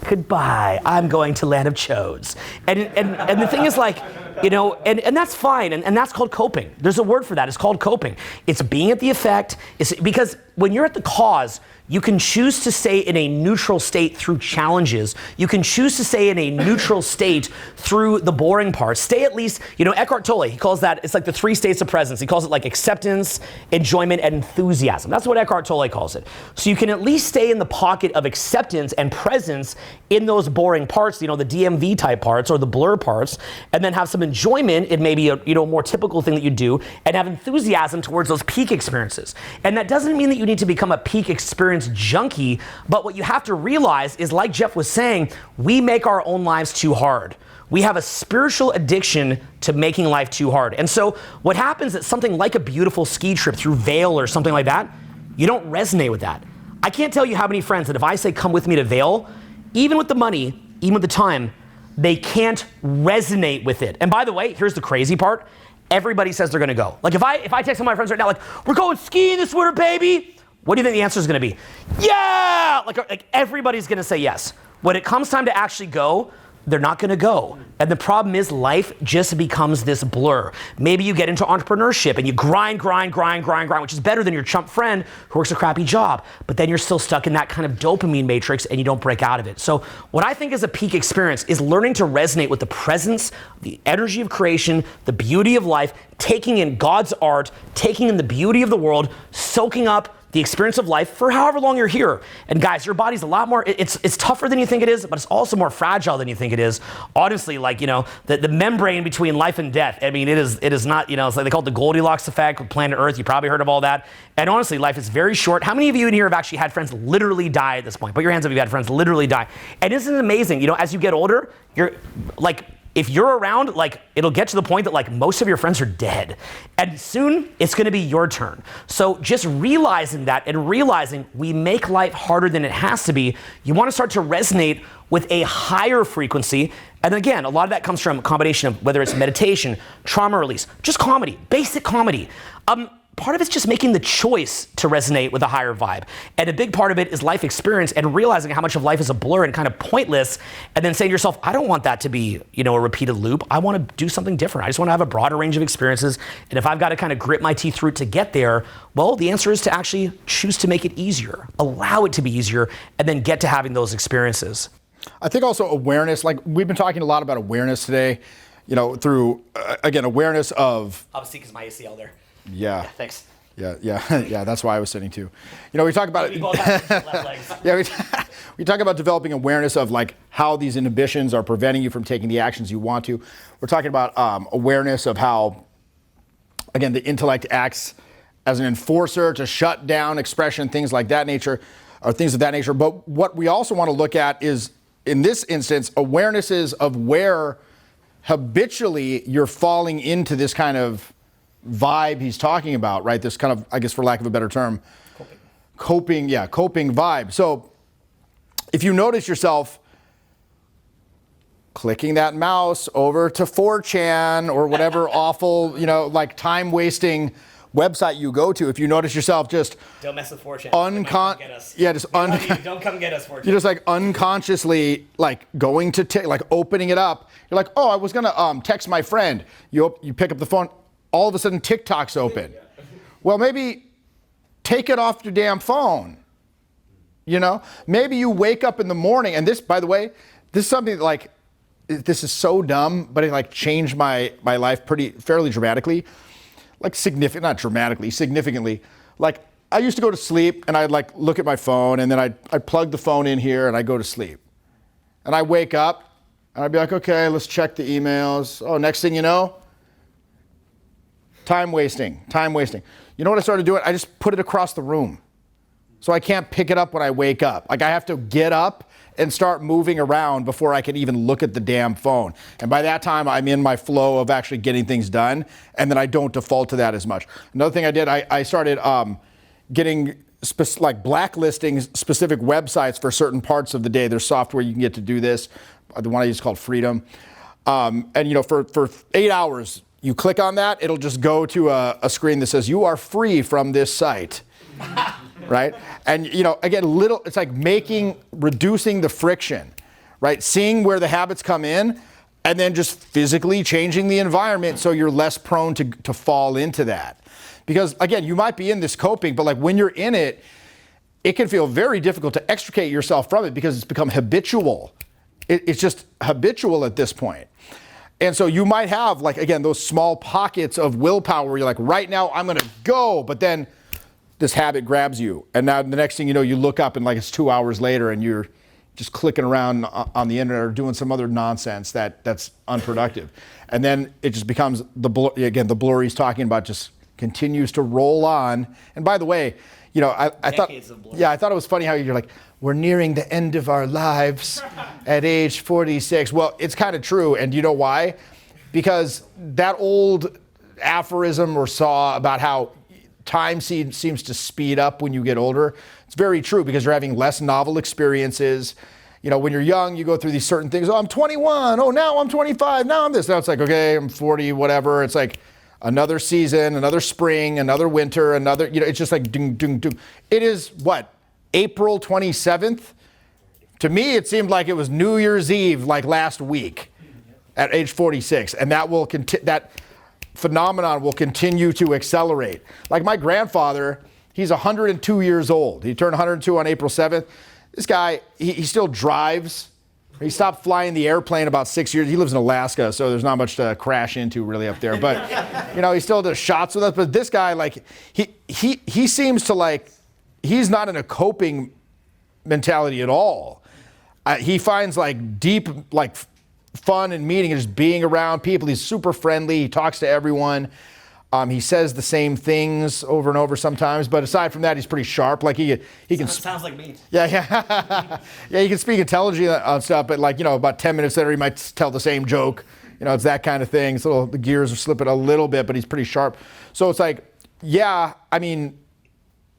goodbye, I'm going to land of chodes. And the thing is, like, and that's fine, and that's called coping. There's a word for that. It's called coping. It's being at the effect. It's because when you're at the cause, you can choose to stay in a neutral state through challenges. You can choose to stay in a neutral state through the boring parts. Stay at least, Eckhart Tolle, he calls that, it's like the 3 states of presence. He calls it like acceptance, enjoyment, and enthusiasm. That's what Eckhart Tolle calls it. So you can at least stay in the pocket of acceptance and presence in those boring parts, the DMV type parts or the blur parts, and then have some enjoyment in maybe a more typical thing that you do, and have enthusiasm towards those peak experiences. And that doesn't mean that you need to become a peak experience junkie, but what you have to realize is, like Jeff was saying, we make our own lives too hard. We have a spiritual addiction to making life too hard. And so what happens is something like a beautiful ski trip through Vail or something like that, you don't resonate with that. I can't tell you how many friends that if I say come with me to Vail, even with the money, even with the time, they can't resonate with it. And by the way, here's the crazy part. Everybody says they're gonna go. Like if I text some of my friends right now, like, we're going skiing this winter, baby. What do you think the answer is gonna be? Yeah! Like everybody's gonna say yes. When it comes time to actually go, they're not gonna go. And the problem is life just becomes this blur. Maybe you get into entrepreneurship and you grind, which is better than your chump friend who works a crappy job. But then you're still stuck in that kind of dopamine matrix and you don't break out of it. So what I think is a peak experience is learning to resonate with the presence, the energy of creation, the beauty of life, taking in God's art, taking in the beauty of the world, soaking up the experience of life for however long you're here. And guys, your body's a lot more, it's tougher than you think it is, but it's also more fragile than you think it is. Honestly, like, the membrane between life and death, I mean, it is not, it's like they call it the Goldilocks effect with planet Earth. You probably heard of all that. And honestly, life is very short. How many of you in here have actually had friends literally die at this point? Put your hands up if you've had friends literally die. And isn't it amazing? As you get older, you're like, if you're around, like, it'll get to the point that like most of your friends are dead. And soon it's gonna be your turn. So just realizing that and realizing we make life harder than it has to be, you wanna start to resonate with a higher frequency. And again, a lot of that comes from a combination of whether it's meditation, trauma release, just comedy, basic comedy. Part of it's just making the choice to resonate with a higher vibe. And a big part of it is life experience and realizing how much of life is a blur and kind of pointless, and then saying to yourself, I don't want that to be, a repeated loop. I want to do something different. I just want to have a broader range of experiences. And if I've got to kind of grit my teeth through it to get there, well, the answer is to actually choose to make it easier, allow it to be easier, and then get to having those experiences. I think also awareness, like we've been talking a lot about awareness today, through, again, awareness of... Obviously, because my ACL there. Yeah. Thanks. Yeah, that's why I was sitting too. We talk about we both have left legs. Yeah, we talk about developing awareness of like how these inhibitions are preventing you from taking the actions you want to. We're talking about awareness of how, again, the intellect acts as an enforcer to shut down expression, things like that nature, or things of that nature. But what we also want to look at is, in this instance, awarenesses of where habitually you're falling into this kind of vibe he's talking about, right? This kind of, I guess for lack of a better term, coping vibe. So if you notice yourself clicking that mouse over to 4chan or whatever awful, like time-wasting website you go to, if you notice yourself just... Don't mess with 4chan. Don't come get us, 4chan. You're just like unconsciously like going to, like opening it up. You're like, oh, I was going to text my friend. You pick up the phone. All of a sudden TikTok's open. Well, maybe take it off your damn phone. Maybe you wake up in the morning, and this, by the way, this is something that, like, this is so dumb, but it like changed my life fairly dramatically. Like significantly. Like I used to go to sleep and I'd like look at my phone and then I'd plug the phone in here and I'd go to sleep. And I wake up and I'd be like, okay, let's check the emails. Oh, next thing you know, Time wasting. You know what I started doing? I just put it across the room. So I can't pick it up when I wake up. Like I have to get up and start moving around before I can even look at the damn phone. And by that time, I'm in my flow of actually getting things done, and then I don't default to that as much. Another thing I did, I started getting blacklisting specific websites for certain parts of the day. There's software you can get to do this. The one I use is called Freedom. And for 8 hours, you click on that, it'll just go to a screen that says, you are free from this site, right? And, again, it's like reducing the friction, right? Seeing where the habits come in, and then just physically changing the environment so you're less prone to fall into that. Because, again, you might be in this coping, but like when you're in it, it can feel very difficult to extricate yourself from it because it's become habitual. It's just habitual at this point. And so you might have, like, again, those small pockets of willpower where you're like, right now I'm going to go, but then this habit grabs you. And now the next thing you know, you look up and like it's 2 hours later and you're just clicking around on the internet or doing some other nonsense that's unproductive. And then it just becomes, the blur he's talking about just continues to roll on. And by the way, I thought it was funny how you're like, we're nearing the end of our lives at age 46. Well, it's kind of true. And you know why? Because that old aphorism or saw about how time seems to speed up when you get older, it's very true because you're having less novel experiences. When you're young, you go through these certain things. Oh, I'm 21. Oh, now I'm 25. Now I'm this. Now it's like, okay, I'm 40, whatever. It's like another season, another spring, another winter, it's just like ding, ding, ding. It is what? April 27th, To me, it seemed like it was New Year's Eve, like last week, at age 46, and that phenomenon will continue to accelerate. Like my grandfather, he's 102 years old. He turned 102 on April 7th. This guy, he still drives. He stopped flying the airplane about 6 years. He lives in Alaska, so there's not much to crash into really up there. But, he still does shots with us. But this guy, like, he seems to, like, he's not in a coping mentality at all. He finds, like, deep, like, fun and meaning in just being around people. He's super friendly. He talks to everyone. He says the same things over and over sometimes, but aside from that, he's pretty sharp. Like he can. Sounds like me. Yeah. Yeah, he can speak intelligently on stuff, but like, about 10 minutes later, he might tell the same joke. It's that kind of thing. The gears are slipping a little bit, but he's pretty sharp. So it's like, yeah, I mean,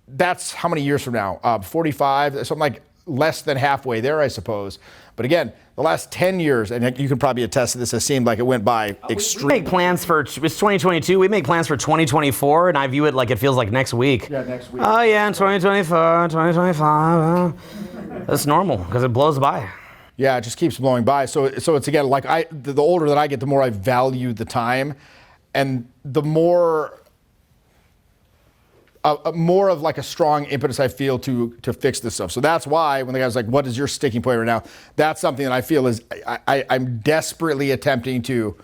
that's how many years from now? 45, something like less than halfway there, I suppose. But again, the last 10 years, and you can probably attest to this, it seemed like it went by extremely. We make plans for, it's 2022, we make plans for 2024, and I view it like it feels like next week. Yeah, next week. Oh yeah, in 2024, 2025, that's normal, because it blows by. Yeah, it just keeps blowing by. So it's again, like the older that I get, the more I value the time, and the more of like a strong impetus I feel to fix this stuff. So that's why when the guy's like, what is your sticking point right now? That's something that I feel is I'm desperately attempting to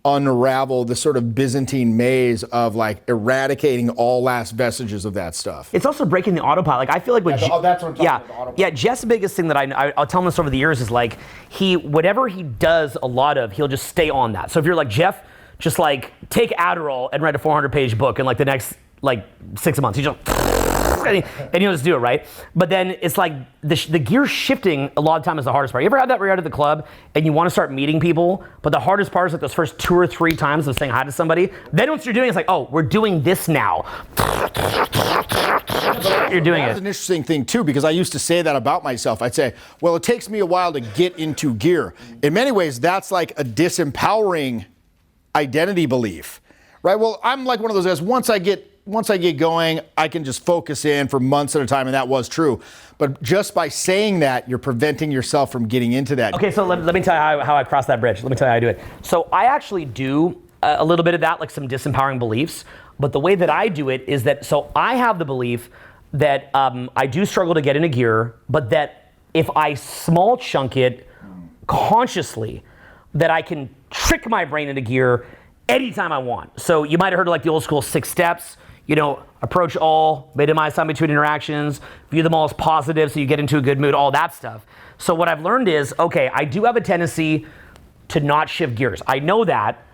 unravel the sort of Byzantine maze of like eradicating all last vestiges of that stuff. It's also breaking the autopilot. Like I feel like with that's what I'm talking about, the autopilot. Yeah, Jeff's biggest thing that I'll tell him this over the years is like whatever he does a lot of, he'll just stay on that. So if you're like, Jeff, just like take Adderall and write a 400-page book in like the next like 6 months. He just and he'll just do it, right? But then it's like the gear shifting a lot of time is the hardest part. You ever had that where you're out at the club and you want to start meeting people, but the hardest part is like those first 2 or 3 times of saying hi to somebody. Then once you're doing it, it's like, oh, we're doing this now. You're doing That's it. an interesting thing too, because I used to say that about myself. I'd say, well, it takes me a while to get into gear. In many ways, that's like a disempowering identity belief, right? Well, I'm like one of those guys, once I get going, I can just focus in for months at a time, and that was true. But just by saying that, you're preventing yourself from getting into that. Okay, so let me tell you how I cross that bridge. Let me tell you how I do it. So I actually do a little bit of that, like some disempowering beliefs. But the way that I do it is that, so I have the belief that I do struggle to get into gear, but that if I small chunk it consciously, that I can trick my brain into gear anytime I want. So you might have heard of like the old school 6 steps. Approach all, minimize time between interactions, view them all as positive so you get into a good mood, all that stuff. So what I've learned is, okay, I do have a tendency to not shift gears. I know that,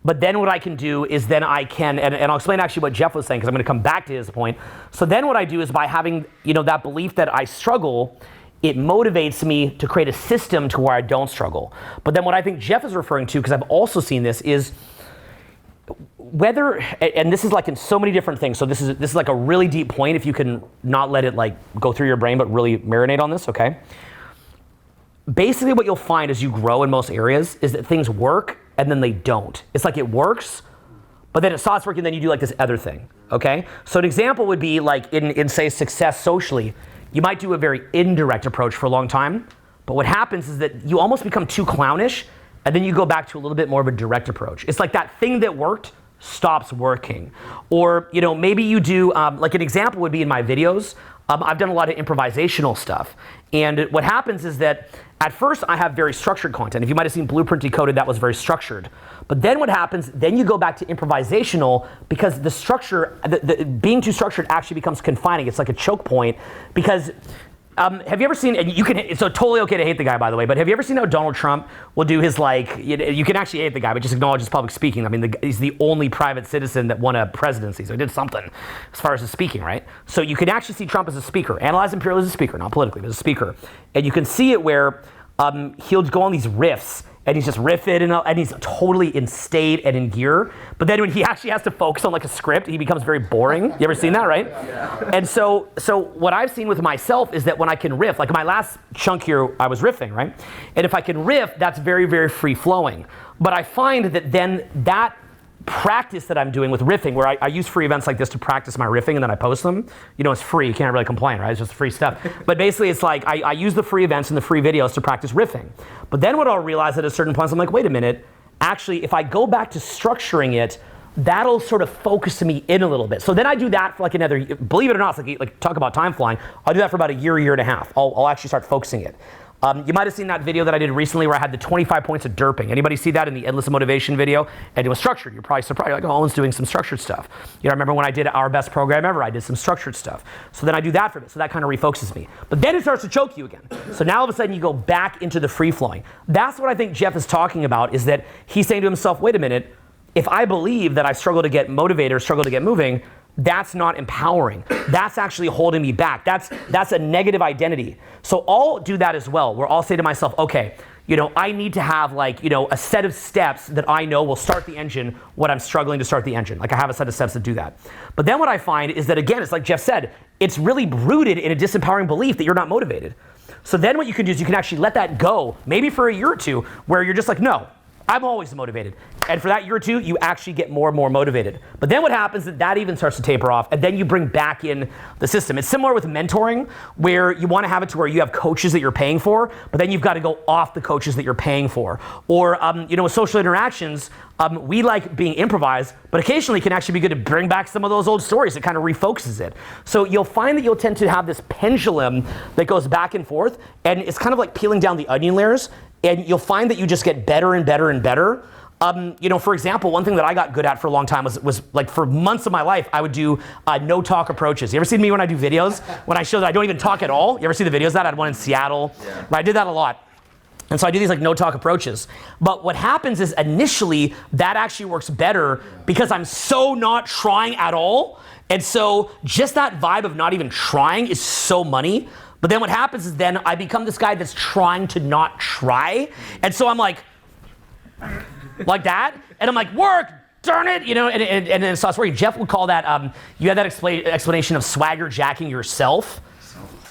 but then what I can do is then I can, and I'll explain actually what Jeff was saying because I'm going to come back to his point. So then what I do is by having, that belief that I struggle, it motivates me to create a system to where I don't struggle. But then what I think Jeff is referring to, because I've also seen this, is whether, and this is like in so many different things, so this is like a really deep point if you can not let it like go through your brain but really marinate on this, okay? Basically what you'll find as you grow in most areas is that things work and then they don't. It's like it works, but then it stops working, then you do like this other thing, okay? So an example would be like in say success socially, you might do a very indirect approach for a long time, but what happens is that you almost become too clownish and then you go back to a little bit more of a direct approach. It's like that thing that worked stops working. Or, maybe you do, like an example would be in my videos, I've done a lot of improvisational stuff. And what happens is that at first I have very structured content. If you might have seen Blueprint Decoded, that was very structured. But then what happens, then you go back to improvisational because the structure, being too structured actually becomes confining. It's like a choke point because have you ever seen, and it's so totally okay to hate the guy, by the way, but have you ever seen how Donald Trump will do his you can actually hate the guy, but just acknowledge his public speaking. I mean, he's the only private citizen that won a presidency, so he did something as far as his speaking, right? So you can actually see Trump as a speaker, analyze him purely as a speaker, not politically, but as a speaker. And you can see it where he'll go on these riffs, and he's just riffing, and he's totally in state and in gear. But then when he actually has to focus on like a script, he becomes very boring. You ever seen that, right? Yeah. And so what I've seen with myself is that when I can riff, like my last chunk here, I was riffing, right? And if I can riff, that's very, very free flowing. But I find that then that practice that I'm doing with riffing, where I use free events like this to practice my riffing and then I post them. You know, it's free, you can't really complain, right? It's just free stuff. But basically it's like I use the free events and the free videos to practice riffing. But then what I'll realize at a certain point is I'm like, wait a minute, actually if I go back to structuring it, that'll sort of focus me in a little bit. So then I do that for like another, believe it or not, it's like talk about time flying, I'll do that for about a year and a half. I'll actually start focusing it. You might have seen that video that I did recently where I had the 25 points of derping. Anybody see that in the Endless Motivation video? And it was structured. You're probably surprised. You're like, oh, Owen's doing some structured stuff. You know, I remember when I did Our Best Program Ever, I did some structured stuff. So then I do that for it. So that kind of refocuses me. But then it starts to choke you again. So now all of a sudden you go back into the free flowing. That's what I think Jeff is talking about, is that he's saying to himself, wait a minute, if I believe that I struggle to get motivated or struggle to get moving, that's not empowering. That's actually holding me back. That's a negative identity. So I'll do that as well, where I'll say to myself, okay, you know, I need to have like, you know, a set of steps that I know will start the engine when I'm struggling to start the engine. Like I have a set of steps that do that. But then what I find is that, again, it's like Jeff said, it's really rooted in a disempowering belief that you're not motivated. So then what you can do is you can actually let that go, maybe for a year or two, where you're just like, no, I'm always motivated. And for that year or two, you actually get more and more motivated. But then what happens is that even starts to taper off, and then you bring back in the system. It's similar with mentoring, where you want to have it to where you have coaches that you're paying for, but then you've got to go off the coaches that you're paying for. Or, you know, with social interactions, we like being improvised, but occasionally it can actually be good to bring back some of those old stories. It kind of refocuses it. So you'll find that you'll tend to have this pendulum that goes back and forth, and it's kind of like peeling down the onion layers. And you'll find that you just get better and better and better. You know, for example, one thing that I got good at for a long time was like for months of my life, I would do no talk approaches. You ever seen me when I do videos? When I show that I don't even talk at all? You ever see the videos of that? I had one in Seattle. Yeah. I did that a lot. And so I do these like no talk approaches. But what happens is initially that actually works better because I'm so not trying at all. And so just that vibe of not even trying is so money. But then what happens is then I become this guy that's trying to not try. And so I'm like that. And I'm like, work, darn it. You know, and then so that's where Jeff would call that, you had that explanation of swagger jacking yourself.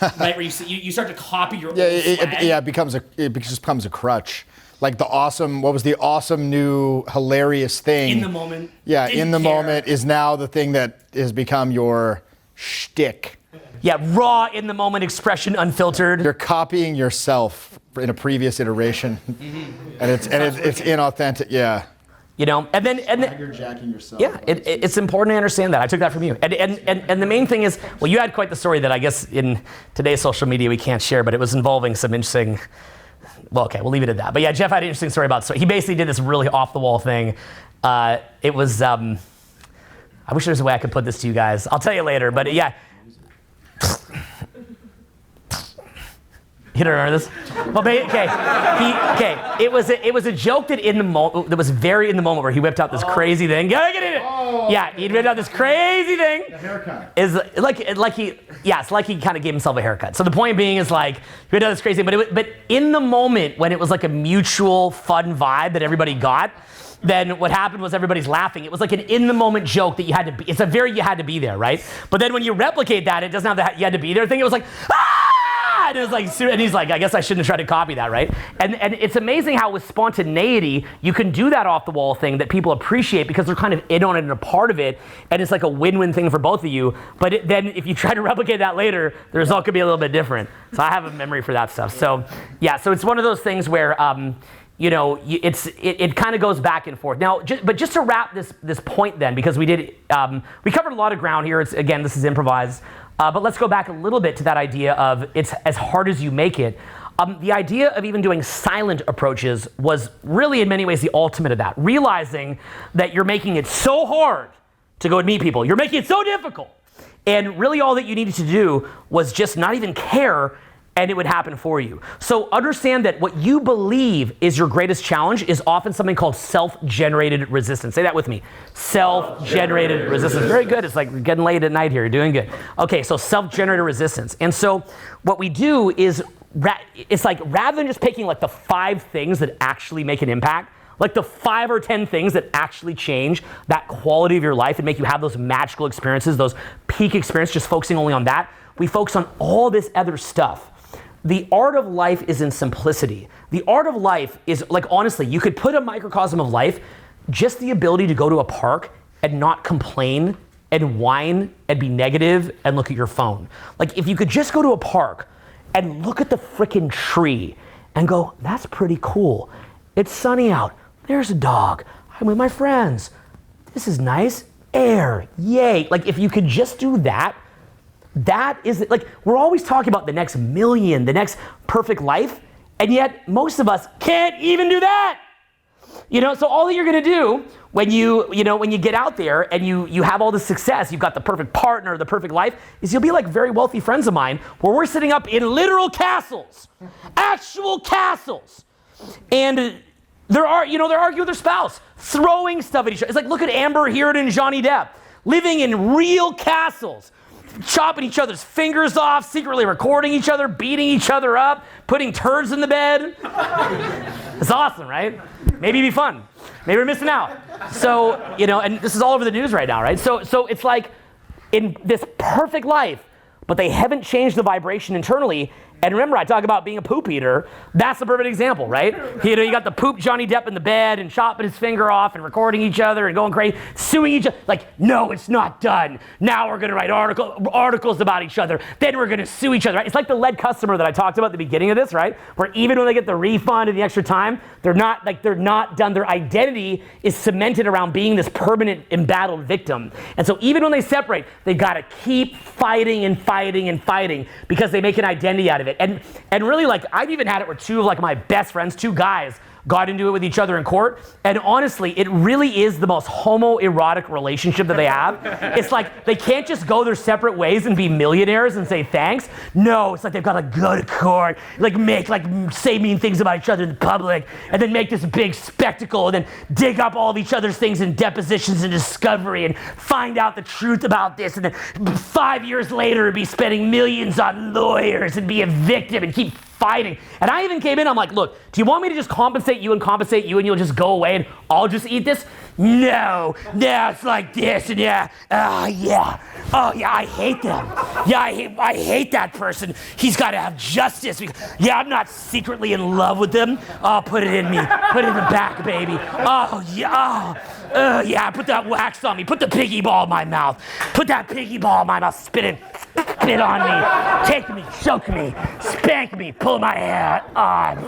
Right, where you start to copy your own swag. It just becomes a crutch. Like the awesome, what was the awesome new hilarious thing? In the moment. Yeah, in the moment is now the thing that has become your shtick. Yeah, raw, in the moment expression, unfiltered. You're copying yourself in a previous iteration, and it's inauthentic. Yeah. You know, and then you're jacking yourself. Yeah, it's important to understand that. I took that from you. And the main thing is, well, you had quite the story that I guess in today's social media we can't share, but it was involving some interesting. Well, okay, we'll leave it at that. But yeah, Jeff had an interesting story about. So he basically did this really off the wall thing. It was. I wish there was a way I could put this to you guys. I'll tell you later. But yeah. You don't remember this? Well, it was a joke that that was very in the moment where he whipped out this crazy thing. Get in it. Oh. Yeah, he whipped out this crazy thing. A haircut. It's like he kind of gave himself a haircut. So the point being is like he whipped out this crazy thing, but in the moment when it was like a mutual fun vibe that everybody got, then what happened was everybody's laughing. It was like an in-the-moment joke that you had to be. It's a very you had to be there, right? But then when you replicate that, it doesn't have the you had to be there thing. It was like, ah! And it was like, and he's like, I guess I shouldn't have tried to copy that, right? And it's amazing how with spontaneity, you can do that off-the-wall thing that people appreciate because they're kind of in on it and a part of it, and it's like a win-win thing for both of you. But then if you try to replicate that later, the result could be a little bit different. So I have a memory for that stuff. So yeah, so it's one of those things where, you know, it kind of goes back and forth. Now, but just to wrap this point then, because we covered a lot of ground here. Again, this is improvised. But let's go back a little bit to that idea of it's as hard as you make it. The idea of even doing silent approaches was really in many ways the ultimate of that. Realizing that you're making it so hard to go and meet people. You're making it so difficult. And really all that you needed to do was just not even care, and it would happen for you. So understand that what you believe is your greatest challenge is often something called self-generated resistance. Say that with me. Self-generated resistance. Very good. It's like we're getting late at night here. You're doing good. Okay, so self-generated resistance. And so what we do is, it's like rather than just picking like the 5 things that actually make an impact, like the 5 or 10 things that actually change that quality of your life and make you have those magical experiences, those peak experiences, just focusing only on that, we focus on all this other stuff. The art of life is in simplicity. The art of life is, like, honestly, you could put a microcosm of life, just the ability to go to a park and not complain and whine and be negative and look at your phone. Like if you could just go to a park and look at the frickin' tree and go, that's pretty cool. It's sunny out. There's a dog. I'm with my friends. This is nice. Air. Yay. Like if you could just do that, that is like, we're always talking about the next million, the next perfect life, and yet most of us can't even do that. So all that you're gonna do when when you get out there and you have all this success, you've got the perfect partner, the perfect life, is you'll be like very wealthy friends of mine where we're sitting up in literal castles, actual castles. And they're arguing with their spouse, throwing stuff at each other. It's like, look at Amber Heard and Johnny Depp, living in real castles, chopping each other's fingers off, secretly recording each other, beating each other up, putting turds in the bed. It's awesome, right? Maybe it'd be fun. Maybe we're missing out. So, and this is all over the news right now, right? So it's like in this perfect life, but they haven't changed the vibration internally. And remember, I talk about being a poop eater. That's the perfect example, right? You got the poop Johnny Depp in the bed and chopping his finger off and recording each other and going crazy, suing each other. Like, no, it's not done. Now we're gonna write articles about each other. Then we're gonna sue each other, right? It's like the lead customer that I talked about at the beginning of this, right? Where even when they get the refund and the extra time, they're not done. Their identity is cemented around being this permanent embattled victim. And so even when they separate, they gotta keep fighting and fighting and fighting because they make an identity out of it. And really, like, I've even had it where two of like my best friends, two guys, got into it with each other in court. And honestly, it really is the most homoerotic relationship that they have. It's like they can't just go their separate ways and be millionaires and say thanks. No, it's like they've got to go to court, say mean things about each other in public, and then make this big spectacle, and then dig up all of each other's things in depositions and discovery and find out the truth about this. And then 5 years later, be spending millions on lawyers and be a victim and keep fighting. And I even came in, I'm like, look, do you want me to just compensate you and you'll just go away and I'll just eat this? No, it's like this, and I hate them. I hate that person. He's got to have justice. I'm not secretly in love with them. Oh, put it in me. Put it in the back, baby. Put that wax on me. Put the piggy ball in my mouth. Put that piggy ball in my mouth. Spit on me. Take me, choke me, spank me, pull my hair on.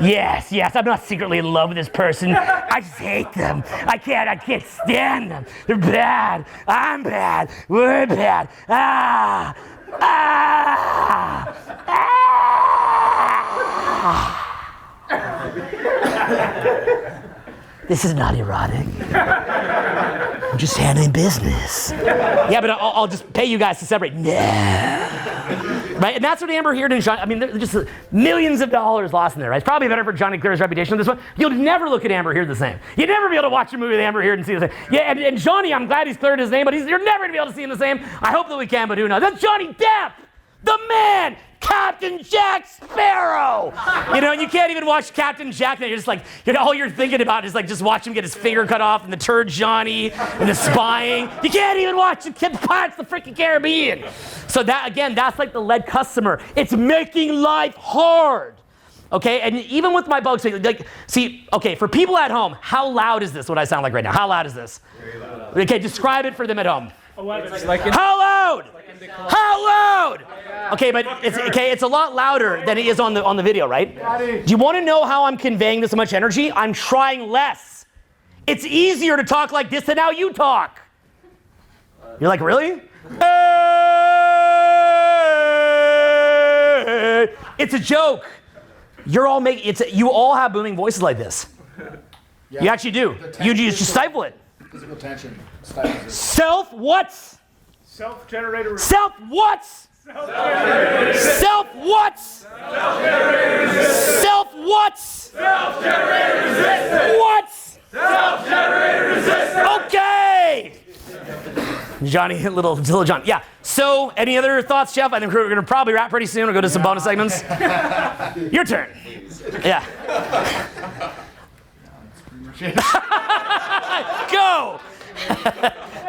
Yes, I'm not secretly in love with this person. I just hate them. I can't stand them. They're bad. I'm bad. We're bad. This is not erotic. I'm just handling business. Yeah, but I'll just pay you guys to separate. No. Right? And that's what Amber Heard and Johnny, there's just millions of dollars lost in there, right? It's probably better for Johnny to clear his reputation on this one. You'll never look at Amber Heard the same. You'll never be able to watch a movie with Amber Heard and see the same. Yeah, and Johnny, I'm glad he's cleared his name, but you're never going to be able to see him the same. I hope that we can, but who knows? That's Johnny Depp, the man, Captain Jack Sparrow. And you can't even watch Captain Jack, and you're just like, all you're thinking about is like just watch him get his finger cut off and the turd Johnny and the spying. You can't even watch Pirates of the freaking Caribbean. So that, again, that's like the lead customer. It's making life hard. Okay, and even with my bugs, for people at home, how loud is this, what I sound like right now? How loud is this? Very loud. Okay, describe it for them at home. How loud? How loud? Okay, but it's a lot louder than it is on the video, right? Do you want to know how I'm conveying this much energy? I'm trying less. It's easier to talk like this than how you talk. You're like, really? It's a joke. You all have booming voices like this. Yeah. You actually do. You just stifle it. Physical tension. Self what? Self-generated. Self what? Self-generated. Self what? Self-generated resistance. Self what? Self-generated resistance. What? Self-generated resistance. Okay. Johnny, little John. Yeah. So, any other thoughts, Jeff? I think we're going to probably wrap pretty soon. We'll go to some bonus segments. Your turn. Yeah. Go.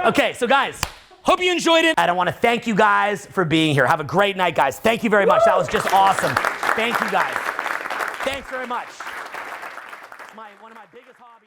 Okay, so guys, hope you enjoyed it. And I want to thank you guys for being here. Have a great night, guys. Thank you very much. That was just awesome. Thank you, guys. Thanks very much. It's one of my biggest hobbies.